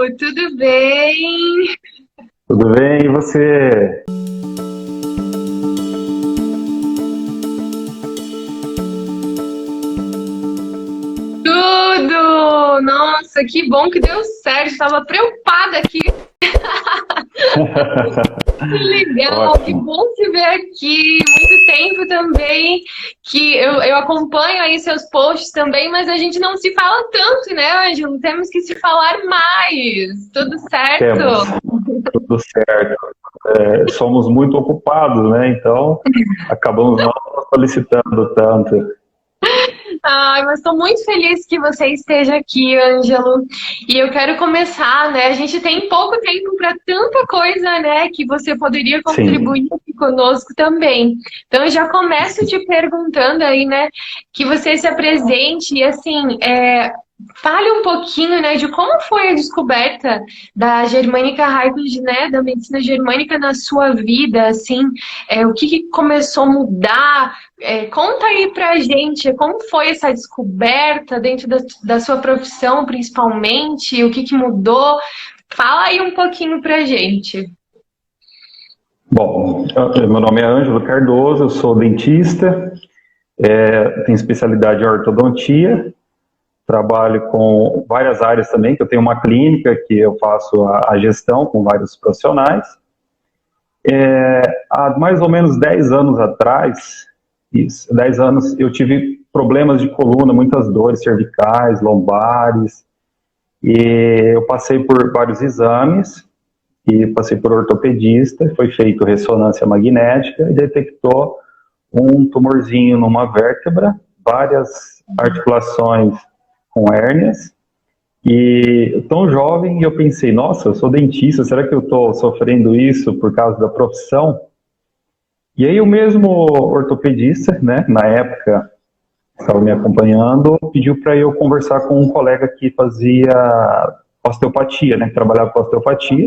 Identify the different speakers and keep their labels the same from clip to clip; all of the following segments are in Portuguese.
Speaker 1: Tudo bem?
Speaker 2: Tudo bem, e você?
Speaker 1: Tudo! Nossa, que bom que deu certo. Estava preocupada aqui. Que legal, que
Speaker 2: Ótimo.
Speaker 1: bom te ver aqui. Muito tempo também que eu acompanho aí seus posts também, mas a gente não se fala tanto, né, Ângelo? Temos que se falar mais. Tudo
Speaker 2: Temos,
Speaker 1: certo?
Speaker 2: tudo certo. Somos muito ocupados, né? Então, acabamos não solicitando tanto.
Speaker 1: Ai, mas estou muito feliz que você esteja aqui, Ângelo. E eu quero começar, né? A gente tem pouco tempo para tanta coisa, né? Que você poderia
Speaker 2: Sim,
Speaker 1: contribuir aqui conosco também. Então, eu já começo te perguntando aí, né? Que você se apresente e, assim, fale um pouquinho, né? De como foi a descoberta da Germânica Heilkunde, né? Da medicina germânica na sua vida, assim. O que que começou a mudar? Conta aí pra gente como foi essa descoberta dentro da sua profissão, principalmente, o que que mudou. Fala aí um pouquinho pra gente.
Speaker 2: bom, meu nome é Ângelo Cardoso, eu sou dentista, tenho especialidade em ortodontia, trabalho com várias áreas também, que eu tenho uma clínica que eu faço a gestão com vários profissionais. Há mais ou menos 10 anos atrás, isso, 10 anos, eu tive problemas de coluna, muitas dores cervicais, lombares, e eu passei por vários exames, e passei por ortopedista, foi feito ressonância magnética e detectou um tumorzinho numa vértebra, várias articulações com hérnias, e tão jovem, eu pensei, nossa, eu sou dentista, será que eu estou sofrendo isso por causa da profissão? E aí o mesmo ortopedista, né, na época, estava me acompanhando, pediu para eu conversar com um colega que fazia osteopatia, né, que trabalhava com osteopatia.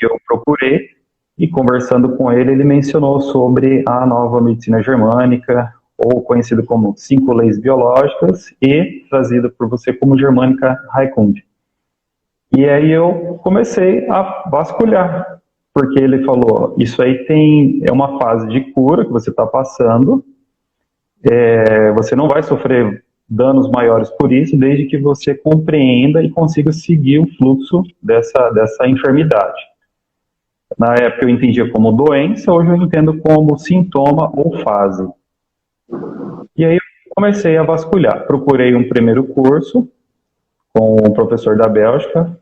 Speaker 2: Eu procurei e conversando com ele, ele mencionou sobre a nova medicina germânica, ou conhecido como 5 leis biológicas, e trazida por você como Germânica Heilkunde. E aí eu comecei a vasculhar, porque ele falou, isso aí é uma fase de cura que você está passando, você não vai sofrer danos maiores por isso, desde que você compreenda e consiga seguir o fluxo dessa enfermidade. Na época eu entendia como doença, hoje eu entendo como sintoma ou fase. E aí eu comecei a vasculhar. Procurei um primeiro curso com um professor da Bélgica,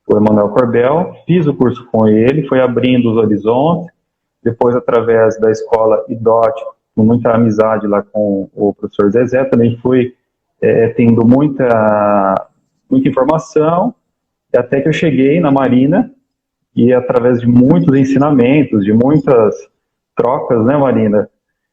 Speaker 2: o Emmanuel Corbel, fiz o curso com ele, foi abrindo os horizontes, depois através da escola IDOT, com muita amizade lá com o professor Zezé, também fui tendo muita informação, até que eu cheguei na Marina, e através de muitos ensinamentos, de muitas trocas, né, Marina?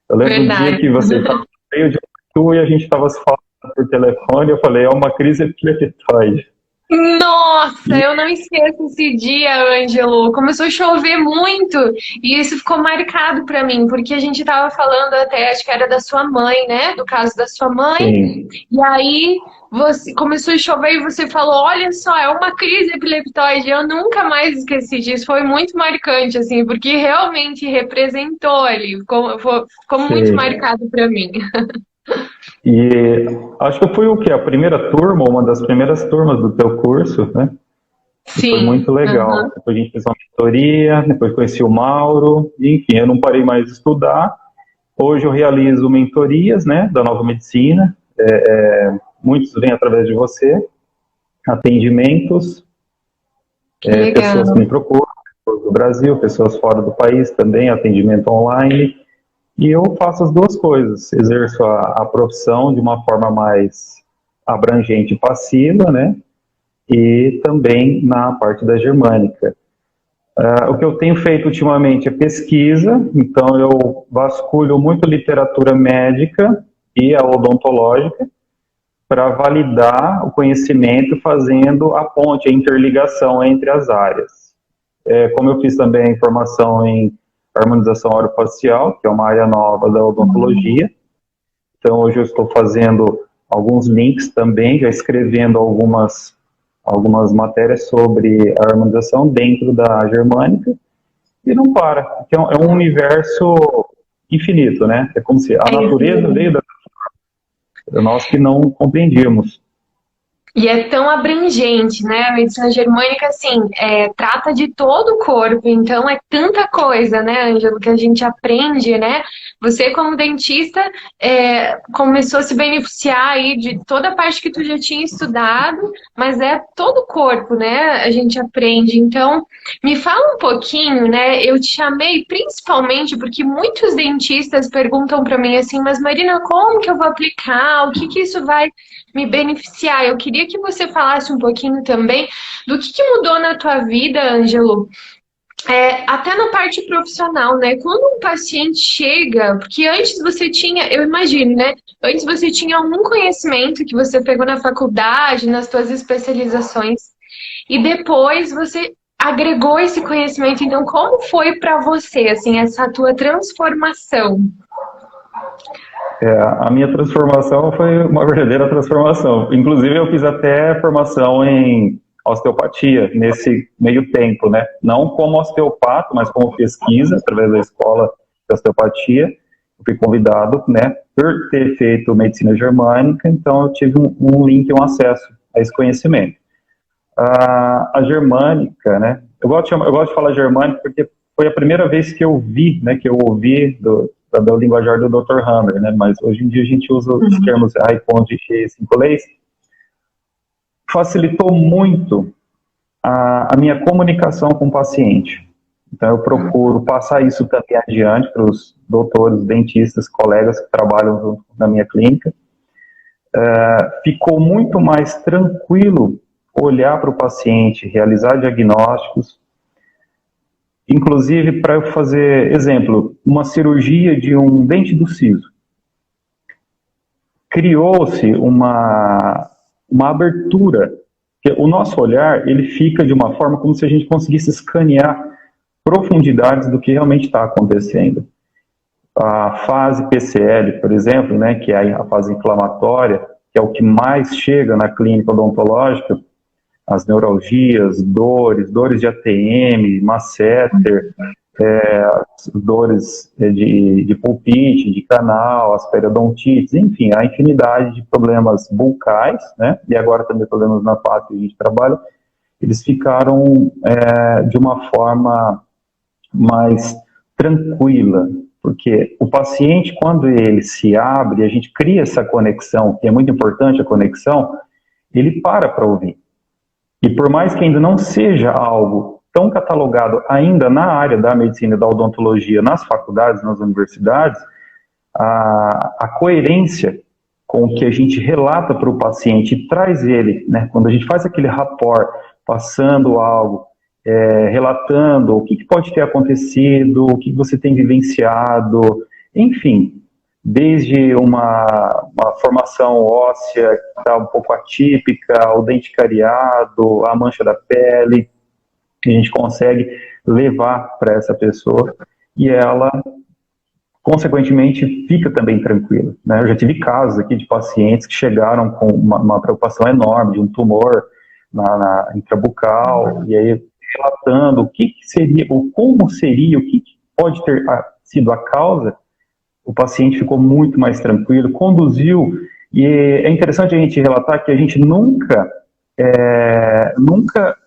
Speaker 2: Eu lembro um dia
Speaker 1: Verdade.
Speaker 2: que você estava cheio de tu e a gente estava se falando por telefone, eu falei, é uma crise epileptóide.
Speaker 1: Nossa,
Speaker 2: E,
Speaker 1: eu não esqueço esse dia, Ângelo. Começou a chover muito e isso ficou marcado pra mim, porque a gente tava falando até, acho que era da sua mãe, né? Do caso da sua mãe.
Speaker 2: sim,
Speaker 1: E aí você começou a chover e você falou: Olha só, é uma crise epileptóide. Eu nunca mais esqueci disso. Foi muito marcante, assim, porque realmente representou ali. Ficou muito
Speaker 2: sim.
Speaker 1: marcado pra mim.
Speaker 2: E acho que foi o quê? A primeira turma, uma das primeiras turmas do teu curso, né? E foi
Speaker 1: Sim.
Speaker 2: muito legal. Depois a gente fez uma mentoria, depois conheci o Mauro, e, enfim, eu não parei mais de estudar. Hoje eu realizo mentorias, né, da Nova Medicina, muitos vêm através de você, atendimentos,
Speaker 1: Que
Speaker 2: pessoas que
Speaker 1: legal.
Speaker 2: me procuram, pessoas do Brasil, pessoas fora do país também, atendimento online, e eu faço as duas coisas, exerço a profissão de uma forma mais abrangente e passiva, né, e também na parte da germânica. O que eu tenho feito ultimamente é pesquisa, então eu vasculho muito literatura médica e a odontológica para validar o conhecimento, fazendo a ponte, a interligação entre as áreas. Como eu fiz também formação em harmonização orofacial, que é uma área nova da odontologia, então hoje eu estou fazendo alguns links também, já escrevendo algumas matérias sobre a harmonização dentro da germânica e não para, porque é um universo infinito, né? É como se a natureza veio da nós que não compreendíamos.
Speaker 1: E é tão abrangente, né? A medicina germânica, assim, trata de todo o corpo, então é tanta coisa, né, Ângelo, que a gente aprende, né? Você, como dentista, começou a se beneficiar aí de toda a parte que tu já tinha estudado, mas é todo o corpo, né? A gente aprende. Então, me fala um pouquinho, né? Eu te chamei principalmente porque muitos dentistas perguntam para mim assim, mas Marina, como que eu vou aplicar? O que que isso vai me beneficiar? Eu queria que você falasse um pouquinho também do que mudou na tua vida, Ângelo, até na parte profissional, né? Quando um paciente chega, porque antes você tinha, eu imagino, né? Antes você tinha algum conhecimento que você pegou na faculdade, nas suas especializações, e depois você agregou esse conhecimento. Então, como foi para você, assim, essa tua transformação?
Speaker 2: A minha transformação foi uma verdadeira transformação. Inclusive, eu fiz até formação em osteopatia nesse meio tempo, né? Não como osteopata, mas como pesquisa, através da escola de osteopatia. Eu fui convidado, né, por ter feito medicina germânica, então eu tive um link, um acesso a esse conhecimento. A germânica, né? Eu gosto de falar germânica porque foi a primeira vez que eu vi, né, que eu ouvi da linguajar do Dr. Hammer, né? Mas hoje em dia a gente usa os termos iPhone e 5 leis. Facilitou muito a minha comunicação com o paciente. Então eu procuro passar isso também adiante para os doutores, dentistas, colegas que trabalham na minha clínica. Ficou muito mais tranquilo olhar para o paciente, realizar diagnósticos, inclusive para eu fazer, exemplo, uma cirurgia de um dente do siso. Criou-se uma abertura, que o nosso olhar, ele fica de uma forma como se a gente conseguisse escanear profundidades do que realmente está acontecendo. A fase PCL, por exemplo, né, que é a fase inflamatória, que é o que mais chega na clínica odontológica, as neuralgias, dores de ATM, masseter, dores de pulpite, de canal, as periodontites, enfim, a infinidade de problemas bucais, né, e agora também problemas na face que a gente trabalha, eles ficaram de uma forma mais tranquila, porque o paciente, quando ele se abre, a gente cria essa conexão, que é muito importante a conexão, ele para ouvir. E por mais que ainda não seja algo tão catalogado ainda na área da medicina e da odontologia, nas faculdades, nas universidades, a coerência com o que a gente relata para o paciente e traz ele, né, quando a gente faz aquele rapport, passando algo, relatando o que pode ter acontecido, o que você tem vivenciado, enfim, desde uma formação óssea que está um pouco atípica, o dente cariado, a mancha da pele, a gente consegue levar para essa pessoa e ela, consequentemente, fica também tranquila, né? Eu já tive casos aqui de pacientes que chegaram com uma preocupação enorme de um tumor na intrabucal, e aí relatando o que seria, ou como seria, o que pode ter sido a causa, o paciente ficou muito mais tranquilo, conduziu, e é interessante a gente relatar que a gente nunca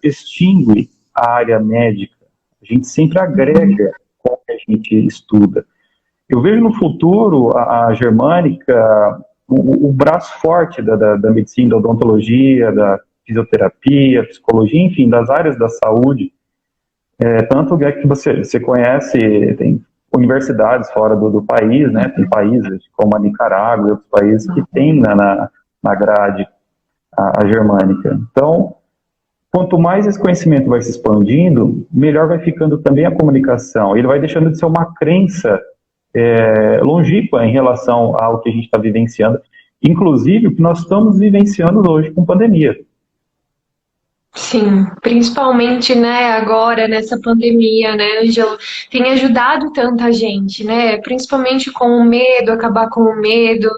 Speaker 2: extingue a área médica, a gente sempre agrega com o que a gente estuda. Eu vejo no futuro a germânica, o braço forte da medicina, da odontologia, da fisioterapia, psicologia, enfim, das áreas da saúde. Tanto é que você conhece, tem universidades fora do país, né? Tem países como a Nicarágua e outros países que têm na grade a germânica. Então, quanto mais esse conhecimento vai se expandindo, melhor vai ficando também a comunicação. Ele vai deixando de ser uma crença longínqua em relação ao que a gente está vivenciando, inclusive o que nós estamos vivenciando hoje com pandemia.
Speaker 1: Sim, principalmente, né, agora nessa pandemia, né, Ângelo, tem ajudado tanta gente, né, principalmente com o medo, acabar com o medo.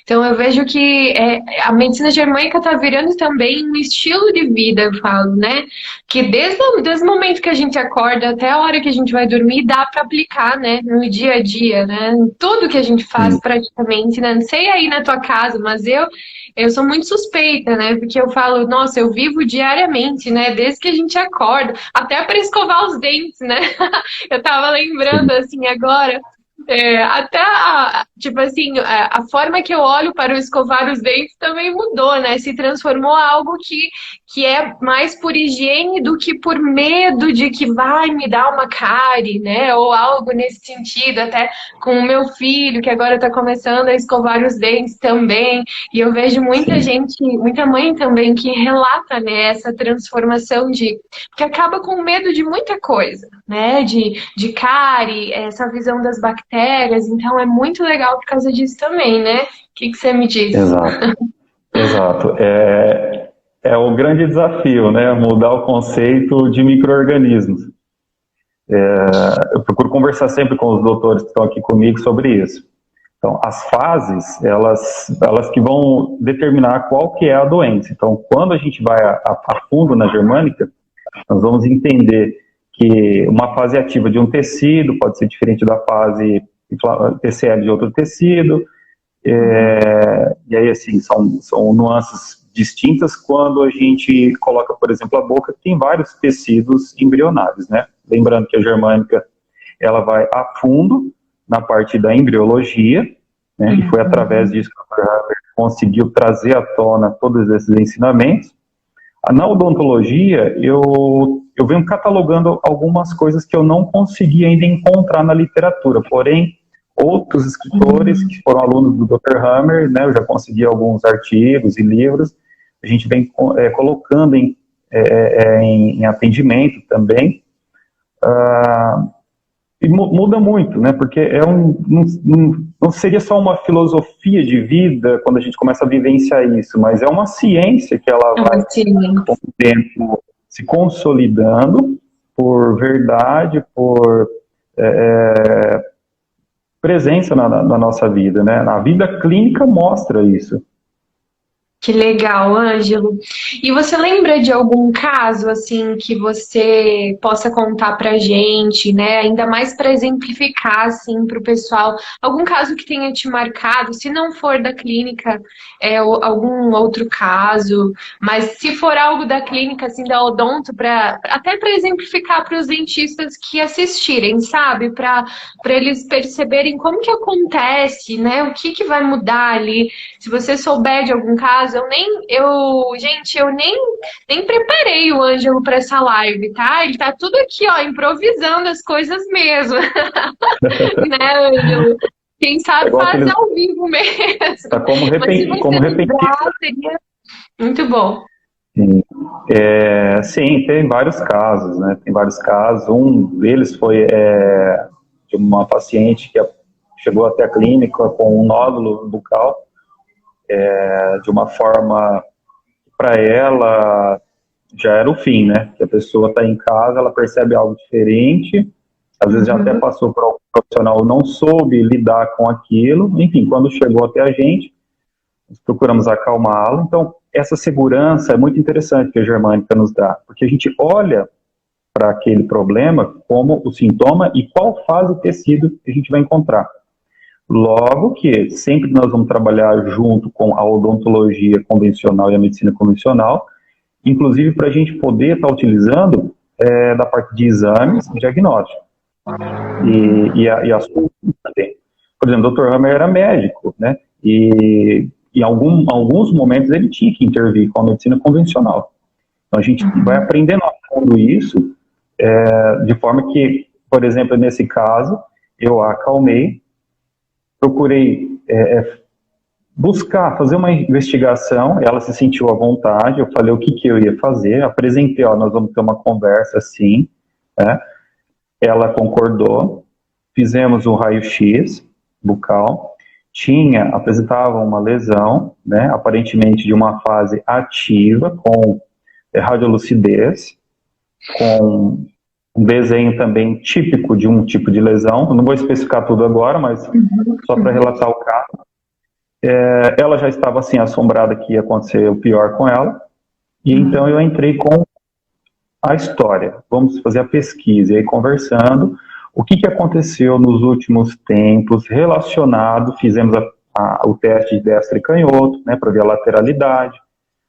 Speaker 1: Então eu vejo que a medicina germânica está virando também um estilo de vida, eu falo, né, que desde o momento que a gente acorda até a hora que a gente vai dormir, dá para aplicar, né, no dia a dia, né, em tudo que a gente faz
Speaker 2: Sim,
Speaker 1: praticamente, né, não sei aí na tua casa, mas eu sou muito suspeita, né? Porque eu falo, nossa, eu vivo diariamente, né? Desde que a gente acorda, até para escovar os dentes, né? Eu tava lembrando
Speaker 2: sim,
Speaker 1: assim agora, até tipo assim, a forma que eu olho para o escovar os dentes também mudou, né? Se transformou em algo que é mais por higiene do que por medo de que vai me dar uma cárie, né? Ou algo nesse sentido, até com o meu filho, que agora está começando a escovar os dentes também. E eu vejo muita
Speaker 2: sim.
Speaker 1: gente, muita mãe também, que relata, né, essa transformação que acaba com medo de muita coisa, né? De cárie, essa visão das bactérias. Então é muito legal por causa disso também, né? O que você me diz?
Speaker 2: Exato, exato. É o grande desafio, né? Mudar o conceito de micro-organismos. Eu procuro conversar sempre com os doutores que estão aqui comigo sobre isso. Então, as fases, elas que vão determinar qual que é a doença. Então, quando a gente vai a fundo na germânica, nós vamos entender que uma fase ativa de um tecido pode ser diferente da fase TCL de outro tecido, e aí, assim, são nuances distintas quando a gente coloca, por exemplo, a boca, que tem vários tecidos embrionários, né? Lembrando que a germânica, ela vai a fundo na parte da embriologia, né? E foi através disso que o Dr. Haber conseguiu trazer à tona todos esses ensinamentos. Na odontologia, eu venho catalogando algumas coisas que eu não consegui ainda encontrar na literatura, porém, outros escritores que foram alunos do Dr. Hammer, né, eu já consegui alguns artigos e livros, a gente vem colocando em atendimento também, e muda muito, né, porque não seria só uma filosofia de vida quando a gente começa a vivenciar isso, mas é uma ciência que ela vai, com o tempo, se consolidando por verdade, por presença na nossa vida, né? A vida clínica mostra isso.
Speaker 1: Que legal, Ângelo. E você lembra de algum caso assim que você possa contar pra gente, né? Ainda mais para exemplificar assim para o pessoal, algum caso que tenha te marcado, se não for da clínica, algum outro caso, mas se for algo da clínica assim da odonto até para exemplificar para os dentistas que assistirem, sabe? Para eles perceberem como que acontece, né? O que vai mudar ali. Se você souber de algum caso, gente, eu nem preparei o Ângelo para essa live, tá? Ele tá tudo aqui, ó, improvisando as coisas mesmo. Né, Ângelo? Quem sabe faz ao vivo mesmo.
Speaker 2: Tá como
Speaker 1: lembrar, seria muito bom.
Speaker 2: Sim. Sim, tem vários casos, né? Tem vários casos. Um deles foi de uma paciente que chegou até a clínica com um nódulo bucal, de uma forma que para ela já era o fim, né? Que a pessoa está em casa, ela percebe algo diferente, às vezes já até passou por algum profissional, não soube lidar com aquilo, enfim, quando chegou até a gente, nós procuramos acalmá-lo. Então, essa segurança é muito interessante que a germânica nos dá, porque a gente olha para aquele problema como o sintoma e qual fase do tecido que a gente vai encontrar. Logo que sempre nós vamos trabalhar junto com a odontologia convencional e a medicina convencional, inclusive para a gente poder estar utilizando da parte de exames e diagnóstico. E as também. Por exemplo, o Dr. Hammer era médico, né? E em alguns momentos ele tinha que intervir com a medicina convencional. Então a gente vai aprendendo a fundo isso, de forma que, por exemplo, nesse caso, eu a acalmei, procurei buscar, fazer uma investigação, ela se sentiu à vontade, eu falei o que eu ia fazer, apresentei, nós vamos ter uma conversa assim, né? Ela concordou, fizemos um raio-x bucal, apresentava uma lesão, né, aparentemente de uma fase ativa, com radiolucidez, com um desenho também típico de um tipo de lesão. Eu não vou especificar tudo agora, mas só para relatar o caso. Ela já estava assim assombrada que ia acontecer o pior com ela, e então eu entrei com a história. Vamos fazer a pesquisa, e aí conversando, o que aconteceu nos últimos tempos relacionado, fizemos o teste de destro e canhoto, né, para ver a lateralidade,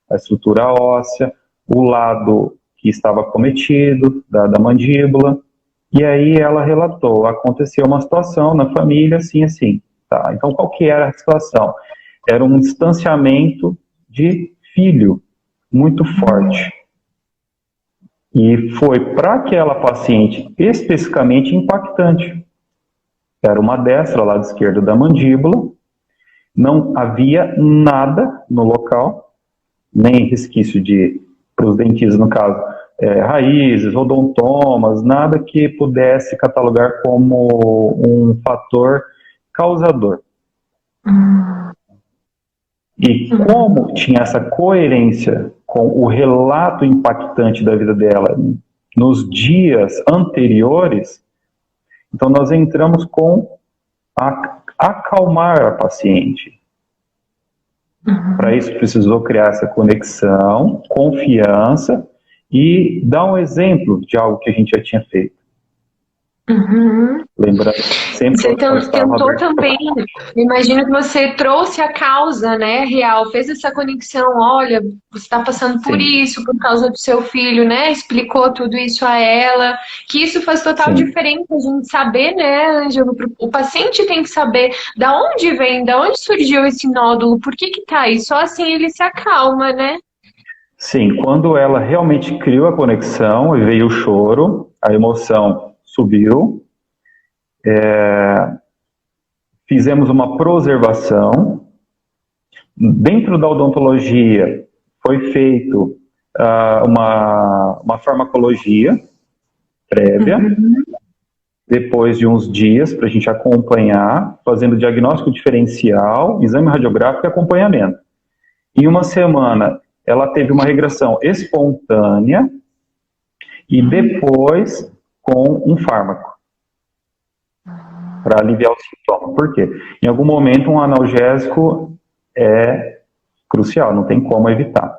Speaker 2: a estrutura óssea, o lado que estava cometido, da mandíbula, e aí ela relatou, aconteceu uma situação na família, assim, assim, tá? Então, qual que era a situação? Era um distanciamento de filho muito forte. E foi para aquela paciente especificamente impactante. Era uma destra, lado esquerdo da mandíbula, não havia nada no local, nem resquício para os dentistas, no caso, raízes, odontomas, nada que pudesse catalogar como um fator causador. E como tinha essa coerência com o relato impactante da vida dela nos dias anteriores, então nós entramos com acalmar a paciente. Para isso precisou criar essa conexão, confiança e dar um exemplo de algo que a gente já tinha feito. Lembrando, sempre
Speaker 1: você tentou também, imagino que você trouxe a causa, né, real, fez essa conexão, olha, você está passando por isso, por causa do seu filho, né, explicou tudo isso a ela, que isso faz total diferença, a gente saber, né, Ângelo, o paciente tem que saber da onde vem, da onde surgiu esse nódulo, por que tá aí, só assim ele se acalma, né?
Speaker 2: Sim, quando ela realmente criou a conexão, veio o choro, a emoção subiu, fizemos uma preservação. Dentro da odontologia foi feito uma farmacologia prévia, depois de uns dias para a gente acompanhar, fazendo diagnóstico diferencial, exame radiográfico e acompanhamento. Em uma semana ela teve uma regressão espontânea e depois com um fármaco para aliviar o sintoma. Por quê? Em algum momento um analgésico é crucial, não tem como evitar.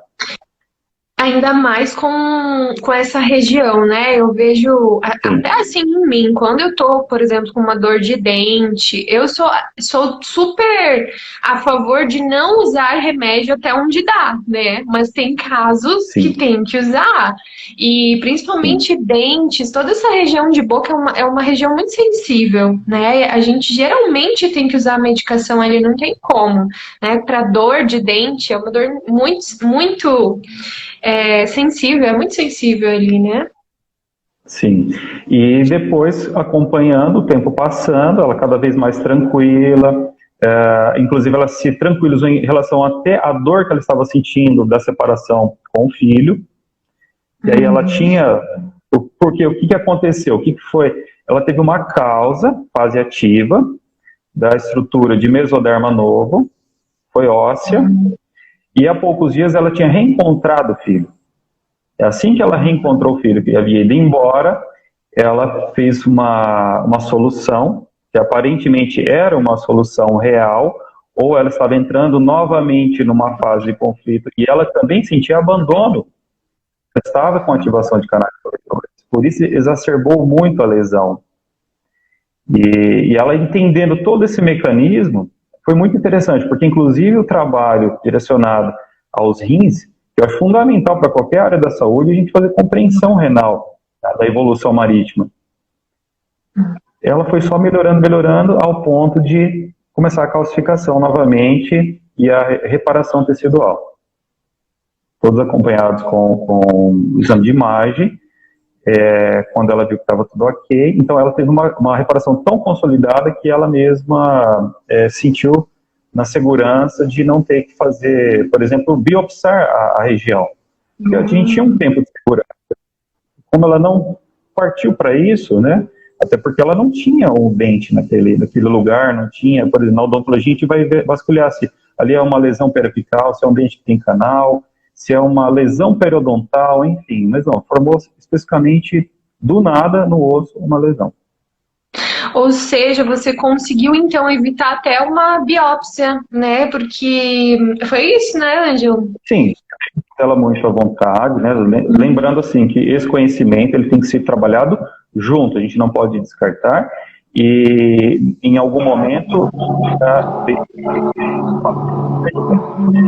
Speaker 1: Ainda mais com essa região, né? Eu vejo, até assim em mim, quando eu tô, por exemplo, com uma dor de dente, eu sou super a favor de não usar remédio até onde dá, né? Mas tem casos que tem que usar. E principalmente dentes, toda essa região de boca é uma região muito sensível, né? A gente geralmente tem que usar a medicação ali, não tem como, né? Para dor de dente, é uma dor muito sensível, é muito sensível ali, né?
Speaker 2: Sim, e depois acompanhando, o tempo passando, ela cada vez mais tranquila, inclusive ela se tranquilizou em relação até à dor que ela estava sentindo da separação com o filho, e aí ela tinha, porque o que aconteceu, o que foi? Ela teve uma causa, fase ativa, da estrutura de mesoderma novo, foi óssea, e há poucos dias ela tinha reencontrado o filho. Assim que ela reencontrou o filho, que havia ido embora, ela fez uma solução, que aparentemente era uma solução real, ou ela estava entrando novamente numa fase de conflito, e ela também sentia abandono. Ela estava com ativação de canais coletores. Por isso exacerbou muito a lesão. E ela entendendo todo esse mecanismo, foi muito interessante, porque inclusive o trabalho direcionado aos rins, que eu acho fundamental para qualquer área da saúde, a gente fazer compreensão renal, tá, da evolução marítima. Ela foi só melhorando ao ponto de começar a calcificação novamente e a reparação tecidual. Todos acompanhados com exame de imagem, quando ela viu que estava tudo ok, então ela teve uma reparação tão consolidada que ela mesma sentiu na segurança de não ter que fazer, por exemplo, biopsiar a região. Porque a gente tinha um tempo de segurança. Como ela não partiu para isso, né, até porque ela não tinha um dente naquele lugar, não tinha, por exemplo, na odontologia a gente vai vasculhar se ali é uma lesão periapical, se é um dente que tem canal, se é uma lesão periodontal, enfim, mas não, formou especificamente do nada no osso uma lesão.
Speaker 1: Ou seja, você conseguiu então evitar até uma biópsia, né? Porque foi isso, né, Ângelo?
Speaker 2: Sim, ela muito à vontade, né? Lembrando assim que esse conhecimento ele tem que ser trabalhado junto, a gente não pode descartar e em algum momento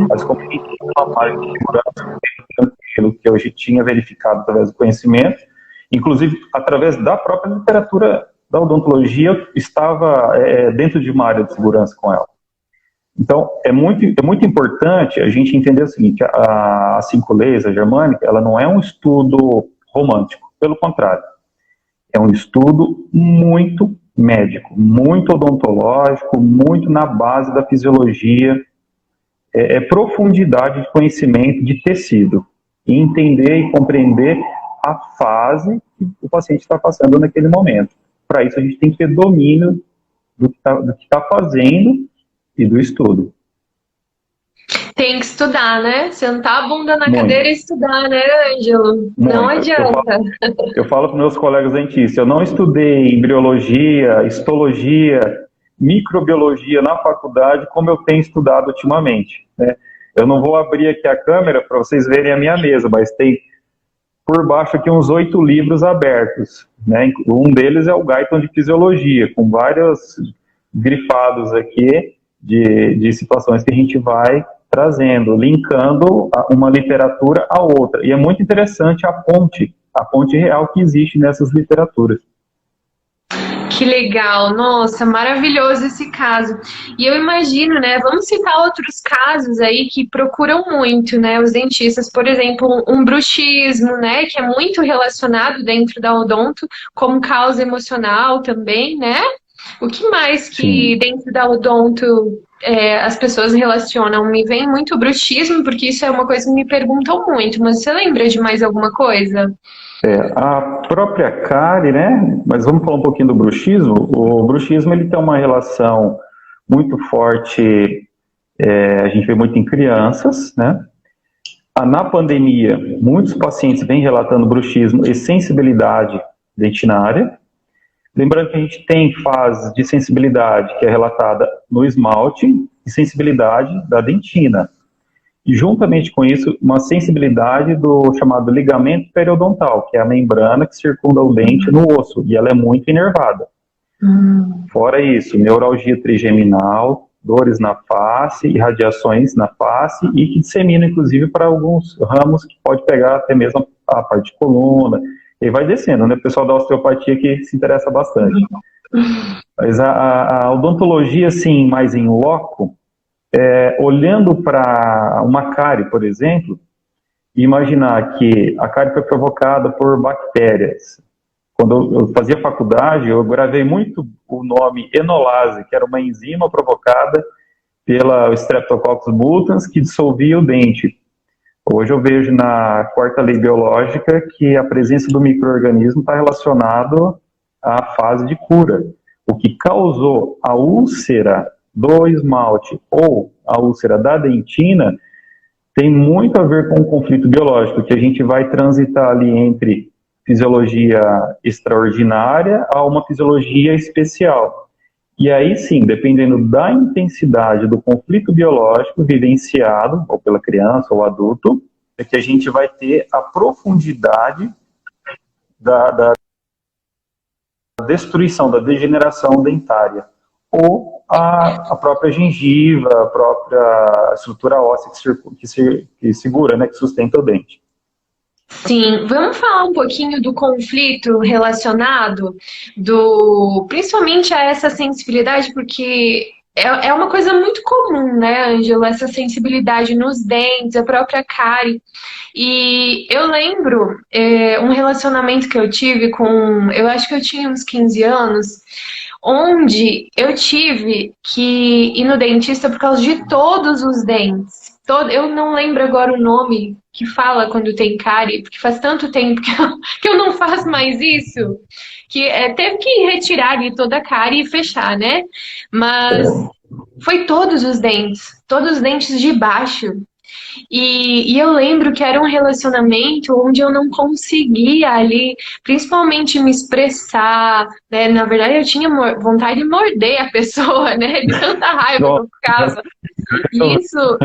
Speaker 2: mas como a gente tem uma margem de segurança tranquilo que hoje tinha verificado através do conhecimento, inclusive através da própria literatura da odontologia, estava dentro de uma área de segurança com ela. Então, é muito importante a gente entender o seguinte, a cinco-leis, a germânica, ela não é um estudo romântico, pelo contrário, é um estudo muito médico, muito odontológico, muito na base da fisiologia, profundidade de conhecimento de tecido, e entender e compreender a fase que o paciente está passando naquele momento. Para isso, a gente tem que ter domínio do que está fazendo e do estudo.
Speaker 1: Tem que estudar, né? Sentar a bunda na cadeira e estudar, né, Ângelo? Não adianta.
Speaker 2: Eu falo para meus colegas dentistas, eu não estudei embriologia, histologia, microbiologia na faculdade como eu tenho estudado ultimamente, né? Eu não vou abrir aqui a câmera para vocês verem a minha mesa, mas tem por baixo aqui uns 8 livros abertos, né? Um deles é o Guyton de Fisiologia, com vários grifados aqui de situações que a gente vai trazendo, linkando uma literatura à outra. E é muito interessante a ponte real que existe nessas literaturas.
Speaker 1: Que legal, nossa, maravilhoso esse caso. E eu imagino, né, vamos citar outros casos aí que procuram muito, né, os dentistas, por exemplo, um bruxismo, né, que é muito relacionado dentro da odonto como causa emocional também, né? O que mais que
Speaker 2: Sim.
Speaker 1: dentro da odonto as pessoas relacionam? Me vem muito o bruxismo, porque isso é uma coisa que me perguntam muito, mas você lembra de mais alguma coisa?
Speaker 2: A própria cárie, né? Mas vamos falar um pouquinho do bruxismo. O bruxismo ele tem uma relação muito forte, a gente vê muito em crianças, né? Na pandemia, muitos pacientes vêm relatando bruxismo e sensibilidade dentinária. Lembrando que a gente tem fases de sensibilidade que é relatada no esmalte e sensibilidade da dentina. E juntamente com isso, uma sensibilidade do chamado ligamento periodontal, que é a membrana que circunda o dente no osso, e ela é muito inervada. Fora isso, neuralgia trigeminal, dores na face, irradiações na face, e que dissemina, inclusive, para alguns ramos que pode pegar até mesmo a parte de coluna, e vai descendo, né? O pessoal da osteopatia que se interessa bastante. Mas a odontologia, assim, mais em loco, olhando para uma cárie, por exemplo, e imaginar que a cárie foi provocada por bactérias. Quando eu fazia faculdade, eu gravei muito o nome enolase, que era uma enzima provocada pela Streptococcus mutans, que dissolvia o dente. Hoje eu vejo na quarta lei biológica que a presença do micro-organismo está relacionado à fase de cura. O que causou a úlcera do esmalte ou a úlcera da dentina tem muito a ver com o conflito biológico, que a gente vai transitar ali entre fisiologia extraordinária a uma fisiologia especial. E aí sim, dependendo da intensidade do conflito biológico vivenciado, ou pela criança ou adulto, é que a gente vai ter a profundidade da destruição, da degeneração dentária, ou a própria gengiva, a própria estrutura óssea que segura, né, que sustenta o dente.
Speaker 1: Sim, vamos falar um pouquinho do conflito relacionado, principalmente a essa sensibilidade, porque é uma coisa muito comum, né, Ângela, essa sensibilidade nos dentes, a própria cárie. E eu lembro um relacionamento que eu tive eu acho que eu tinha uns 15 anos, onde eu tive que ir no dentista por causa de todos os dentes. Eu não lembro agora o nome que fala quando tem cárie, porque faz tanto tempo que eu não faço mais isso, que teve que retirar ali toda a cárie e fechar, né? Mas foi todos os dentes de baixo. E eu lembro que era um relacionamento onde eu não conseguia ali, principalmente me expressar, né? Na verdade, eu tinha vontade de morder a pessoa, né? De tanta raiva que eu ficava. E isso,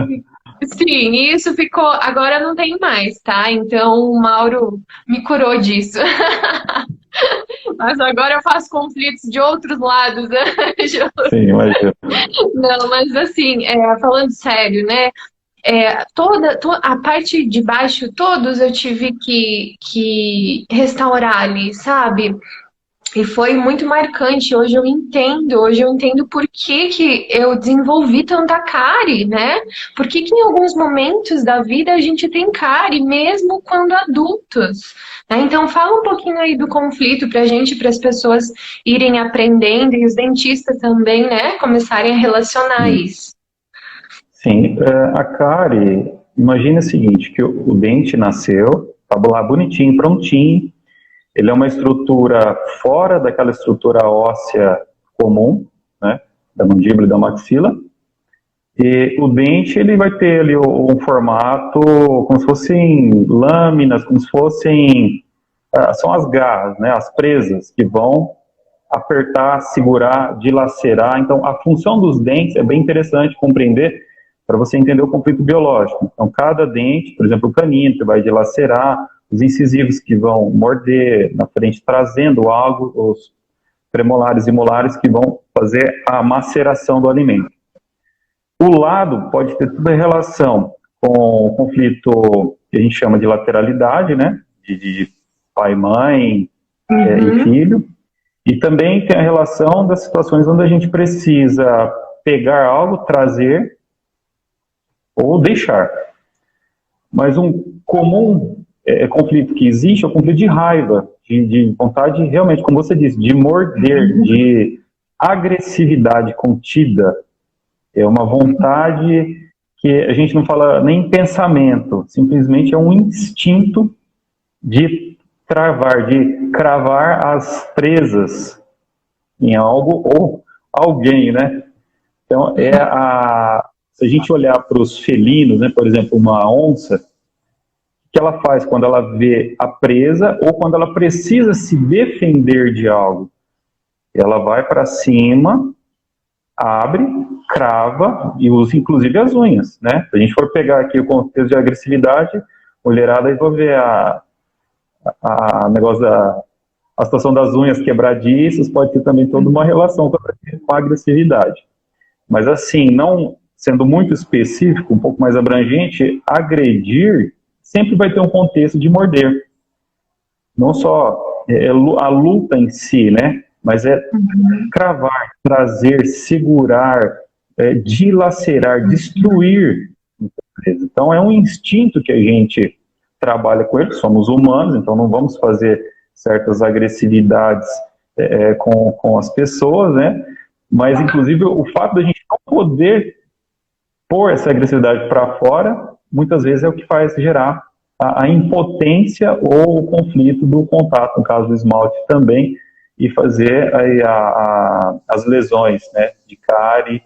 Speaker 1: sim, isso ficou. Agora não tem mais, tá? Então o Mauro me curou disso. Mas agora eu faço conflitos de outros lados, né?
Speaker 2: Sim, imagina.
Speaker 1: Não, mas assim, falando sério, né? A parte de baixo, todos eu tive que restaurar ali, sabe? E foi muito marcante. Hoje eu entendo por que que eu desenvolvi tanta cárie, né? Por que que em alguns momentos da vida a gente tem cárie, mesmo quando adultos, né? Então fala um pouquinho aí do conflito pra gente, para as pessoas irem aprendendo e os dentistas também, né? Começarem a relacionar isso.
Speaker 2: Sim, a cárie, imagina o seguinte, que o dente nasceu, estava lá bonitinho, prontinho, ele é uma estrutura fora daquela estrutura óssea comum, né, da mandíbula e da maxila, e o dente ele vai ter ali um formato como se fossem lâminas, como se fossem, são as garras, né, as presas que vão apertar, segurar, dilacerar. Então, a função dos dentes é bem interessante compreender para você entender o conflito biológico. Então, cada dente, por exemplo, o canino, que vai dilacerar, os incisivos que vão morder na frente, trazendo algo, os premolares e molares que vão fazer a maceração do alimento. O lado pode ter toda relação com o conflito que a gente chama de lateralidade, né? De pai, mãe e filho. E também tem a relação das situações onde a gente precisa pegar algo, trazer ou deixar. Mas um comum conflito que existe é o conflito de raiva, de vontade, realmente, como você disse, de morder, de agressividade contida. É uma vontade que a gente não fala nem pensamento, simplesmente é um instinto de travar, de cravar as presas em algo ou alguém, né? Então, se a gente olhar para os felinos, né, por exemplo, uma onça, o que ela faz quando ela vê a presa ou quando ela precisa se defender de algo? Ela vai para cima, abre, crava e usa inclusive as unhas, né? Se a gente for pegar aqui o contexto de agressividade, mulherada, e vou ver negócio a situação das unhas quebradiças, pode ter também toda uma relação com a agressividade. Mas assim, não sendo muito específico, um pouco mais abrangente, agredir sempre vai ter um contexto de morder. Não só a luta em si, né? Mas é cravar, trazer, segurar, dilacerar, destruir. Então é um instinto que a gente trabalha com ele, somos humanos, então não vamos fazer certas agressividades com as pessoas, né? Mas, inclusive, o fato da gente não poder pôr essa agressividade para fora, muitas vezes é o que faz gerar a impotência ou o conflito do contato, no caso do esmalte também, e fazer aí as lesões, né, de cárie.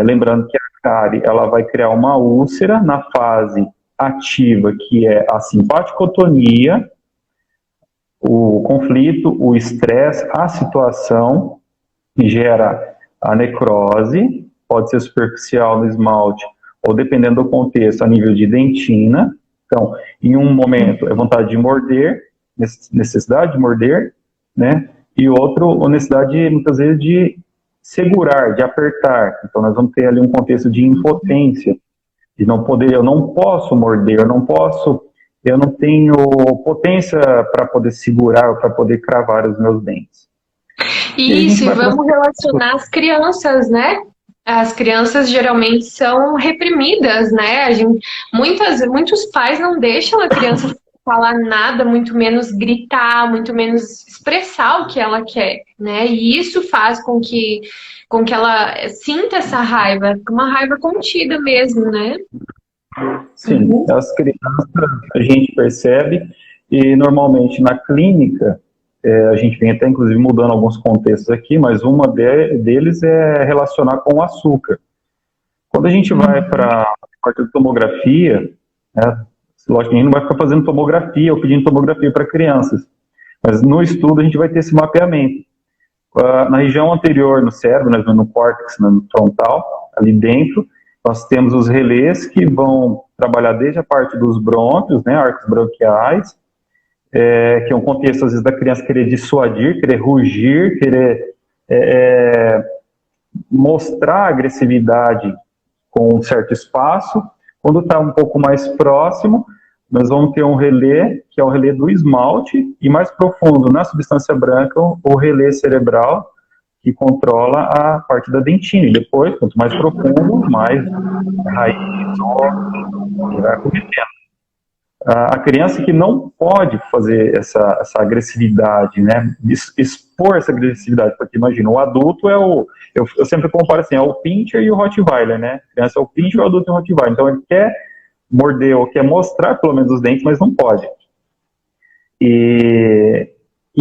Speaker 2: Lembrando que a cárie ela vai criar uma úlcera na fase ativa, que é a simpaticotonia, o conflito, o estresse, a situação que gera a necrose, pode ser superficial no esmalte, ou dependendo do contexto, a nível de dentina. Então, em um momento é vontade de morder, necessidade de morder, né? E outro, a necessidade, muitas vezes, de segurar, de apertar. Então, nós vamos ter ali um contexto de impotência, de não poder, eu não posso morder, eu não tenho potência para poder segurar, para poder cravar os meus dentes.
Speaker 1: Isso, e vamos relacionar as crianças, né? As crianças geralmente são reprimidas, né? Muitos pais não deixam a criança falar nada, muito menos gritar, muito menos expressar o que ela quer, né? E isso faz com que ela sinta essa raiva, uma raiva contida mesmo, né?
Speaker 2: Sim, as crianças a gente percebe e normalmente na clínica a gente vem até inclusive mudando alguns contextos aqui, mas deles é relacionar com o açúcar. Quando a gente vai para parte de tomografia, né, lógico que a gente não vai ficar fazendo tomografia ou pedindo tomografia para crianças, mas no estudo a gente vai ter esse mapeamento. Na região anterior, no cérebro, né, no córtex, no frontal, ali dentro, nós temos os relés que vão trabalhar desde a parte dos brônquios, né, arcos branquiais, que é um contexto, às vezes, da criança querer dissuadir, querer rugir, querer mostrar agressividade com um certo espaço. Quando está um pouco mais próximo, nós vamos ter um relé, que é o relé do esmalte, e mais profundo, na substância branca, o relé cerebral, que controla a parte da dentina. E depois, quanto mais profundo, mais raiz, e vai acometendo. A criança que não pode fazer essa agressividade, né, expor essa agressividade, porque imagina, o adulto eu sempre comparo assim, é o Pinscher e o Rottweiler, né, a criança é o Pinscher, o adulto é o Rottweiler, então ele quer morder ou quer mostrar pelo menos os dentes, mas não pode. E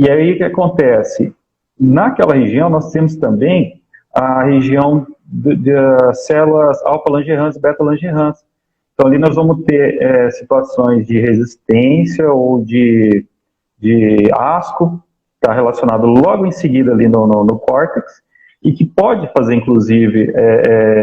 Speaker 2: aí o que acontece? Naquela região nós temos também a região de células alfa-Langerhans e beta-Langerhans. Então ali nós vamos ter situações de resistência ou de asco, está relacionado logo em seguida ali no córtex, e que pode fazer inclusive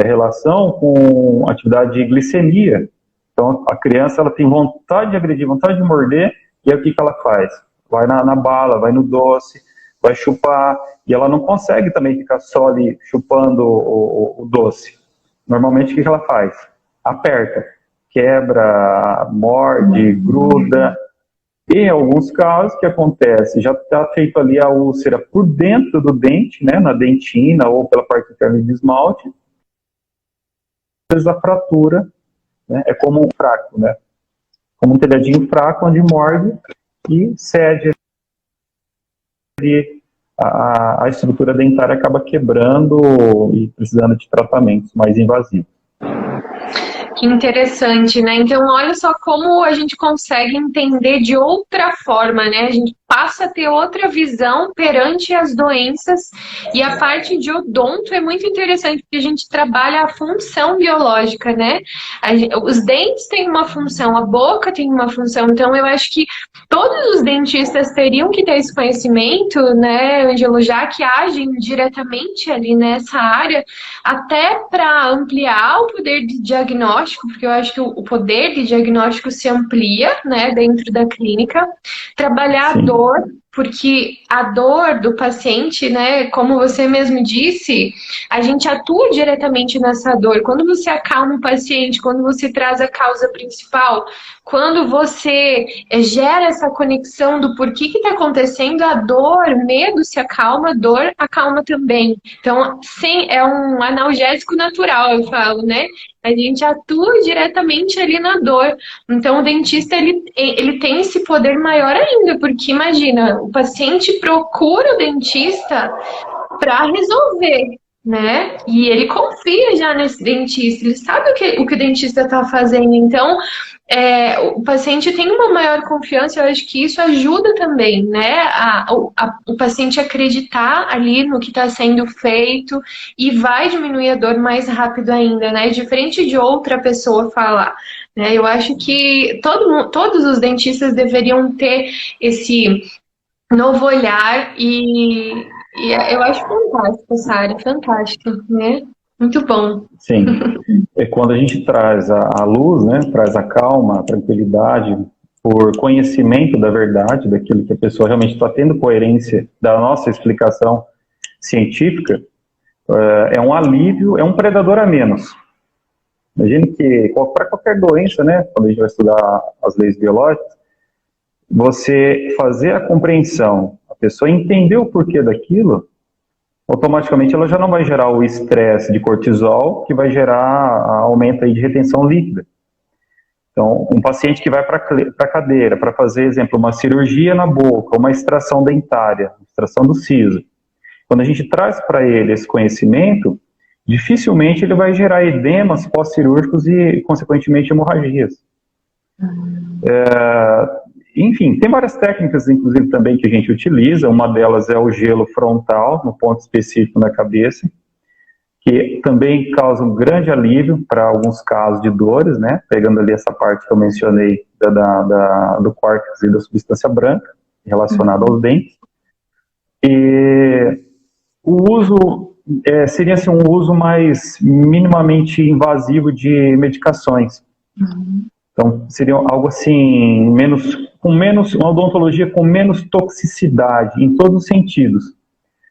Speaker 2: relação com atividade de glicemia. Então a criança ela tem vontade de agredir, vontade de morder, e aí o que ela faz? Vai na bala, vai no doce, vai chupar, e ela não consegue também ficar só ali chupando o doce. Normalmente o que ela faz? Aperta, quebra, morde, gruda. E em alguns casos, o que acontece? Já está feito ali a úlcera por dentro do dente, né, na dentina ou pela parte interna de esmalte. Às vezes a fratura, né, é como um fraco, né? Como um telhadinho fraco onde morde e cede a estrutura dentária, acaba quebrando e precisando de tratamentos mais invasivos.
Speaker 1: Que interessante, né? Então, olha só como a gente consegue entender de outra forma, né? A gente passa a ter outra visão perante as doenças, e a parte de odonto é muito interessante, porque a gente trabalha a função biológica, né? Os dentes têm uma função, a boca tem uma função, então eu acho que todos os dentistas teriam que ter esse conhecimento, né, Ângelo, já que agem diretamente ali nessa área, até para ampliar o poder de diagnóstico, porque eu acho que o poder de diagnóstico se amplia, né, dentro da clínica, trabalhar a dor, porque a dor do paciente, né, como você mesmo disse, a gente atua diretamente nessa dor. Quando você acalma o paciente, quando você traz a causa principal, quando você gera essa conexão do porquê que está acontecendo, a dor, medo se acalma, a dor acalma também. Então, é um analgésico natural, eu falo, né? A gente atua diretamente ali na dor. Então, o dentista, ele tem esse poder maior ainda, porque imagina, o paciente procura o dentista para resolver, né? E ele confia já nesse dentista, ele sabe o que o dentista está fazendo. Então, o paciente tem uma maior confiança, eu acho que isso ajuda também, né? O paciente acreditar ali no que está sendo feito e vai diminuir a dor mais rápido ainda, né? Diferente de outra pessoa falar, né? Eu acho que todos os dentistas deveriam ter esse novo olhar e eu acho fantástico essa área, fantástica, né? Muito bom.
Speaker 2: Sim, quando a gente traz a luz, né, traz a calma, a tranquilidade, por conhecimento da verdade, daquilo que a pessoa realmente está tendo coerência da nossa explicação científica, é um alívio, é um predador a menos. Imagine que para qualquer doença, né, quando a gente vai estudar as leis biológicas, você fazer a compreensão, a pessoa entender o porquê daquilo, automaticamente ela já não vai gerar o estresse de cortisol, que vai gerar aumento aí de retenção líquida. Então, um paciente que vai para a cadeira para fazer, exemplo, uma cirurgia na boca, uma extração dentária, extração do siso, quando a gente traz para ele esse conhecimento, dificilmente ele vai gerar edemas pós-cirúrgicos e, consequentemente, hemorragias. Enfim, tem várias técnicas, inclusive, também que a gente utiliza. Uma delas é o gelo frontal, no ponto específico na cabeça, que também causa um grande alívio para alguns casos de dores, né? Pegando ali essa parte que eu mencionei do córtex e da substância branca, relacionada aos dentes. E o uso seria assim, um uso mais minimamente invasivo de medicações. Então, seria algo assim, uma odontologia com menos toxicidade, em todos os sentidos.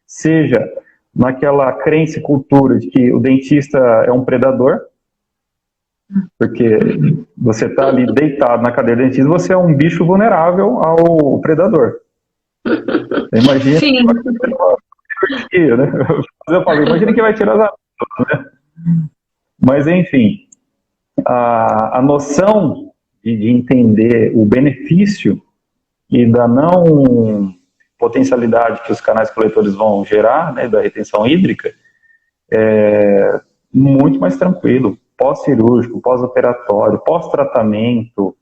Speaker 2: Seja naquela crença e cultura de que o dentista é um predador, porque você está ali deitado na cadeira de dentista, você é um bicho vulnerável ao predador. Imagina
Speaker 1: Sim.
Speaker 2: Eu falo, imagina que vai tirar as amêndoas, né? Mas, enfim, a noção de entender o benefício e da não potencialidade que os canais coletores vão gerar, né, da retenção hídrica, é muito mais tranquilo, pós-cirúrgico, pós-operatório, pós-tratamento.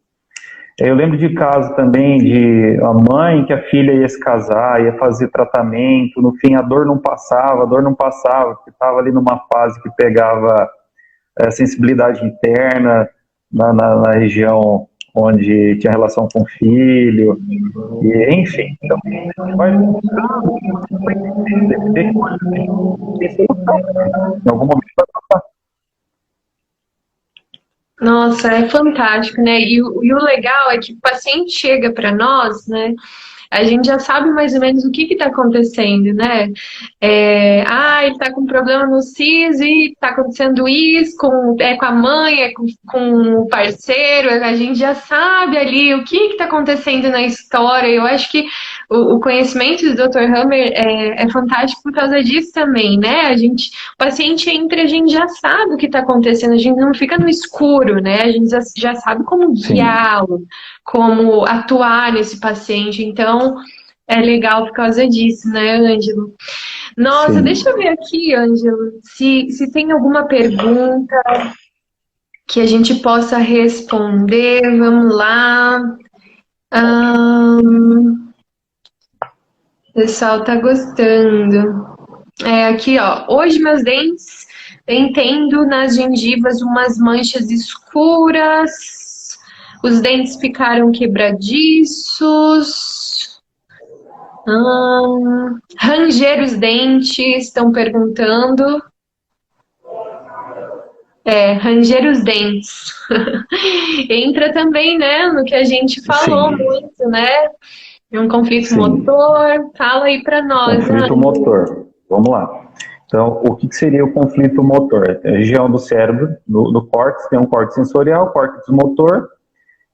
Speaker 2: Eu lembro de caso também de a mãe que a filha ia se casar, ia fazer tratamento, no fim a dor não passava, porque estava ali numa fase que pegava sensibilidade interna na região onde tinha relação com o filho, e, enfim. Então, vai em algum momento vai passar.
Speaker 1: Nossa, é fantástico, né? E o legal é que o paciente chega para nós, né? A gente já sabe mais ou menos o que está acontecendo, né? Ele está com problema no siso e está acontecendo isso, com a mãe, com o parceiro, a gente já sabe ali o que está acontecendo na história. Eu acho que o conhecimento do Dr. Hammer é fantástico por causa disso também, né? O paciente entra, a gente já sabe o que está acontecendo, a gente não fica no escuro, né? A gente já sabe como guiá-lo, como atuar nesse paciente. Então, é legal por causa disso, né, Ângelo? Nossa,
Speaker 2: Sim.
Speaker 1: Deixa eu ver aqui, Ângelo, se tem alguma pergunta que a gente possa responder. Vamos lá. O pessoal tá gostando. Aqui, ó. Hoje meus dentes vêm tendo nas gengivas umas manchas escuras. Os dentes ficaram quebradiços. Ranger os dentes, estão perguntando. Ranger os dentes. Entra também, né, no que a gente falou muito, né? Um conflito motor. Fala aí para nós.
Speaker 2: Conflito motor. Vamos lá. Então, o que seria o conflito motor? A região do cérebro, do córtex, tem um córtex sensorial, córtex motor.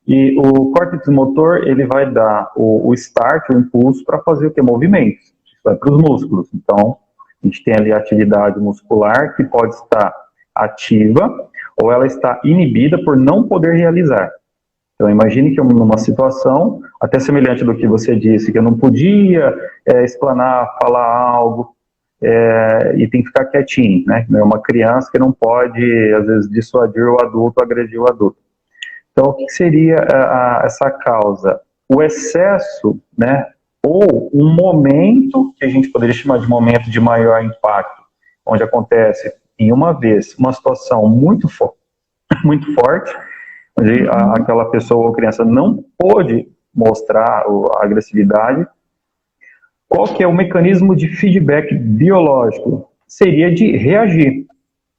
Speaker 2: E o córtex motor, ele vai dar o start, o impulso para fazer o que? Movimentos. Isso vai para os músculos. Então, a gente tem ali a atividade muscular que pode estar ativa ou ela está inibida por não poder realizar. Então, imagine que numa situação, até semelhante do que você disse, que eu não podia explanar, falar algo, e tem que ficar quietinho, né? É uma criança que não pode, às vezes, dissuadir o adulto, agredir o adulto. Então, o que seria essa causa? O excesso, né, ou um momento, que a gente poderia chamar de momento de maior impacto, onde acontece, em uma vez, uma situação muito forte, onde aquela pessoa ou criança não pôde mostrar a agressividade. Qual que é o mecanismo de feedback biológico? Seria de reagir.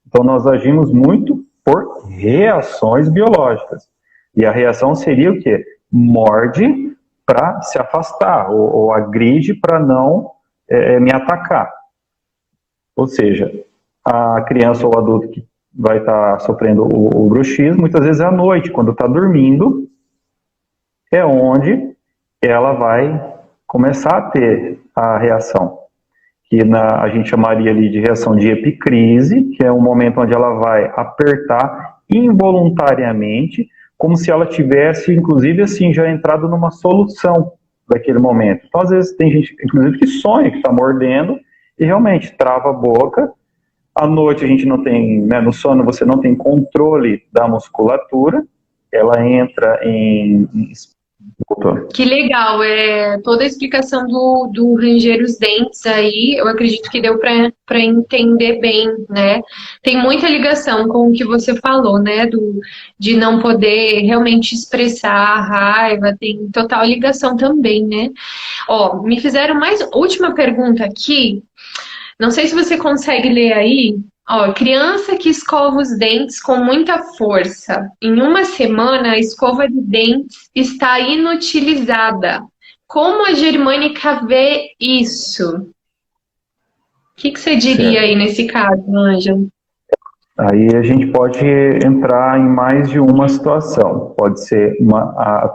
Speaker 2: Então, nós agimos muito por reações biológicas. E a reação seria o quê? Morde para se afastar, ou agride para não me atacar. Ou seja, a criança ou o adulto que vai estar sofrendo o bruxismo, muitas vezes à noite, quando está dormindo, é onde ela vai começar a ter a reação, que a gente chamaria ali de reação de epicrise, que é um momento onde ela vai apertar involuntariamente, como se ela tivesse, inclusive, assim, já entrado numa solução daquele momento. Então, às vezes, tem gente, inclusive, que sonha que está mordendo e realmente trava a boca. À noite, a gente não tem, né, no sono, você não tem controle da musculatura, ela entra em Voltou.
Speaker 1: Que legal, toda a explicação do ranger os dentes aí, eu acredito que deu para entender bem, né? Tem muita ligação com o que você falou, né? De não poder realmente expressar a raiva, tem total ligação também, né? Ó, me fizeram mais última pergunta aqui, não sei se você consegue ler aí. Ó, criança que escova os dentes com muita força. Em uma semana, a escova de dentes está inutilizada. Como a Germânica vê isso? O que você diria
Speaker 2: Certo.
Speaker 1: aí nesse caso, Ângelo?
Speaker 2: Aí a gente pode entrar em mais de uma situação. Pode ser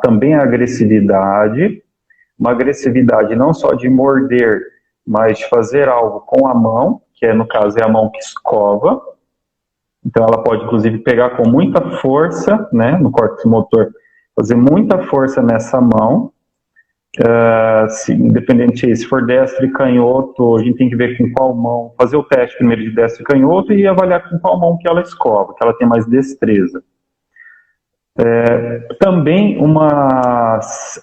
Speaker 2: também a agressividade, uma agressividade não só de morder, mas de fazer algo com a mão, que no caso é a mão que escova. Então ela pode inclusive pegar com muita força, né, no córtex motor, fazer muita força nessa mão. Independente se for destro e canhoto, a gente tem que ver com qual mão, fazer o teste primeiro de destro e canhoto e avaliar com qual mão que ela escova, que ela tem mais destreza. Também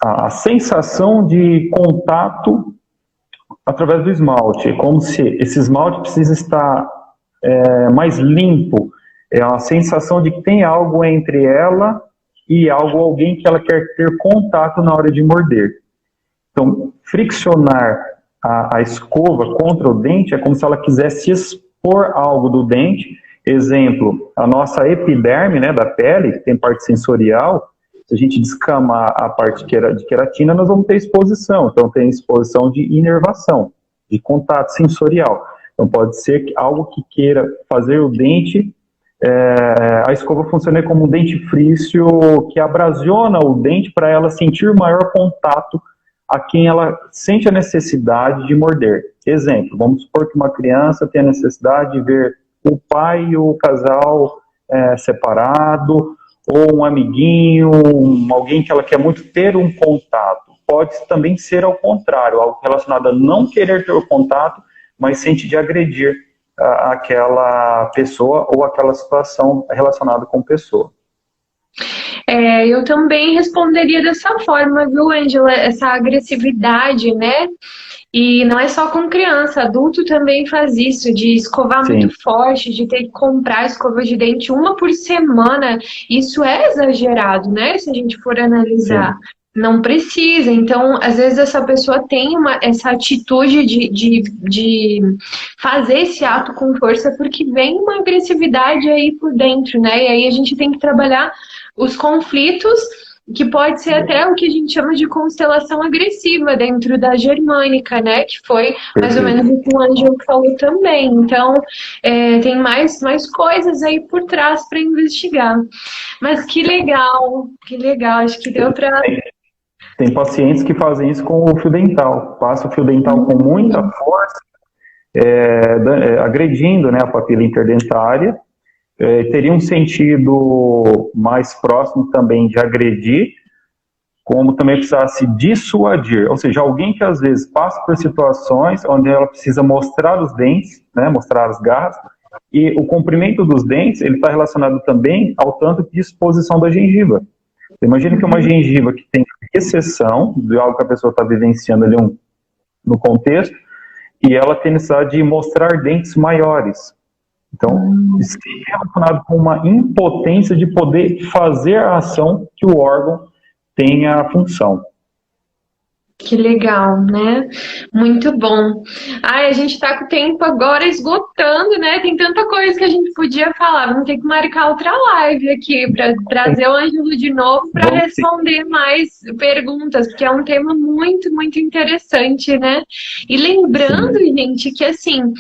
Speaker 2: a sensação de contato através do esmalte, é como se esse esmalte precisa estar mais limpo, é uma sensação de que tem algo entre ela e alguém que ela quer ter contato na hora de morder. Então, friccionar a escova contra o dente é como se ela quisesse expor algo do dente. Exemplo, a nossa epiderme, né, da pele, que tem parte sensorial, se a gente descamar a parte de queratina, nós vamos ter exposição. Então, tem exposição de inervação, de contato sensorial. Então, pode ser algo que queira fazer o dente, a escova funciona como um dentifrício que abrasiona o dente para ela sentir maior contato a quem ela sente a necessidade de morder. Exemplo, vamos supor que uma criança tem a necessidade de ver o pai e o casal separado, ou um amiguinho, alguém que ela quer muito ter um contato. Pode também ser ao contrário, algo relacionado a não querer ter o contato, mas sente de agredir aquela pessoa ou aquela situação relacionada com pessoa.
Speaker 1: Eu também responderia dessa forma, viu, Ângela? Essa agressividade, né? E não é só com criança, adulto também faz isso, de escovar
Speaker 2: Sim.
Speaker 1: muito forte, de ter que comprar escova de dente uma por semana. Isso é exagerado, né? Se a gente for analisar. Sim. Não precisa. Então, às vezes essa pessoa tem essa atitude de fazer esse ato com força porque vem uma agressividade aí por dentro, né? E aí a gente tem que trabalhar os conflitos, que pode ser até o que a gente chama de constelação agressiva dentro da germânica, né? Que foi mais ou menos o que o Ângelo falou também. Então, tem mais coisas aí por trás para investigar. Mas que legal. Acho que deu para...
Speaker 2: Tem pacientes que fazem isso com o fio dental. Passa o fio dental com muita força, agredindo, né, a papila interdentária. Teria um sentido mais próximo também de agredir, como também precisasse dissuadir, ou seja, alguém que às vezes passa por situações onde ela precisa mostrar os dentes, né, mostrar as garras, e o comprimento dos dentes, ele está relacionado também ao tanto de exposição da gengiva. Imagina que uma gengiva que tem recessão, de algo que a pessoa está vivenciando ali no contexto, e ela tem necessidade de mostrar dentes maiores. Então, isso é relacionado com uma impotência de poder fazer a ação que o órgão tenha a função.
Speaker 1: Que legal, né? Muito bom. Ai, a gente tá com o tempo agora esgotando, né? Tem tanta coisa que a gente podia falar. Vamos ter que marcar outra live aqui para trazer o Ângelo de novo para responder mais perguntas, porque é um tema muito, muito interessante, né? E lembrando, gente, que assim,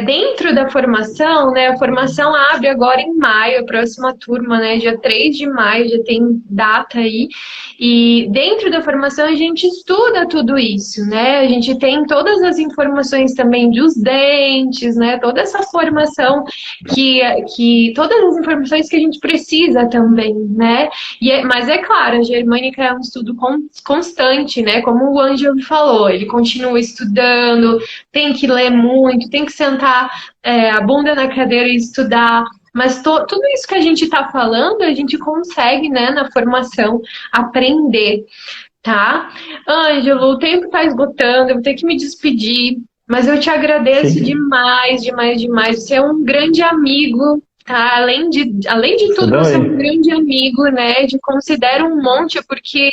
Speaker 1: dentro da formação, né? A formação abre agora em maio, a próxima turma, né? Dia 3 de maio, já tem data aí. E dentro da formação a gente estuda tudo isso, né? A gente tem todas as informações também dos dentes, né? Toda essa formação todas as informações que a gente precisa também, né? Mas é claro, a germânica é um estudo constante, né? Como o Ângelo falou, ele continua estudando, tem que ler muito, tem que sentar a bunda na cadeira e estudar. Mas tudo isso que a gente está falando, a gente consegue, né, na formação, aprender, tá? Ângelo, o tempo está esgotando, eu vou ter que me despedir, mas eu te agradeço
Speaker 2: Sim,
Speaker 1: demais, demais, demais. Você é um grande amigo, tá? Além de
Speaker 2: você
Speaker 1: tudo, você é um
Speaker 2: também.
Speaker 1: grande amigo, né? De considero um monte, porque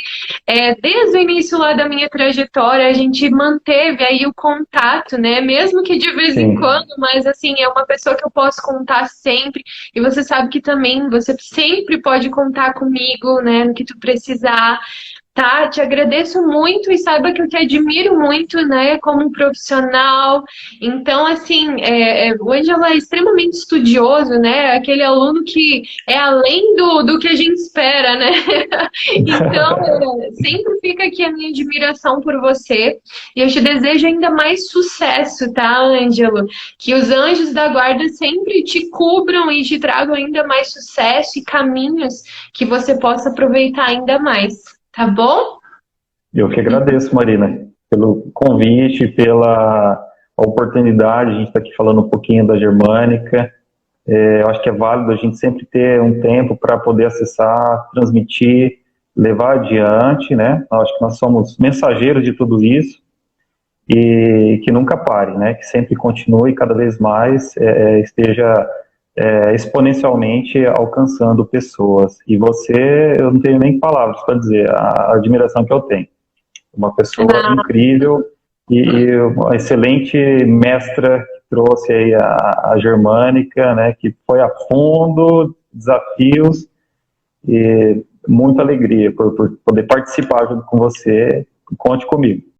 Speaker 1: desde o início lá da minha trajetória, a gente manteve aí o contato, né? Mesmo que de vez em
Speaker 2: Sim.
Speaker 1: quando, mas assim, é uma pessoa que eu posso contar sempre. E você sabe que também você sempre pode contar comigo, né? No que tu precisar. Tá, te agradeço muito e saiba que eu te admiro muito, né, como um profissional. Então, assim, o Ângelo é extremamente estudioso, né, aquele aluno que é além do que a gente espera, né? Então, sempre fica aqui a minha admiração por você e eu te desejo ainda mais sucesso, tá, Ângelo? Que os anjos da guarda sempre te cubram e te tragam ainda mais sucesso e caminhos que você possa aproveitar ainda mais. Tá bom?
Speaker 2: Eu que agradeço, Marina, pelo convite, pela oportunidade. A gente está aqui falando um pouquinho da Germânica. Eu acho que é válido a gente sempre ter um tempo para poder acessar, transmitir, levar adiante, né? Eu acho que nós somos mensageiros de tudo isso e que nunca pare, né? Que sempre continue cada vez mais, esteja exponencialmente alcançando pessoas. E você, eu não tenho nem palavras para dizer a admiração que eu tenho. Uma pessoa
Speaker 1: Ah,
Speaker 2: incrível e uma excelente mestra que trouxe aí a germânica, né, que foi a fundo, desafios e muita alegria por poder participar junto com você. Conte comigo.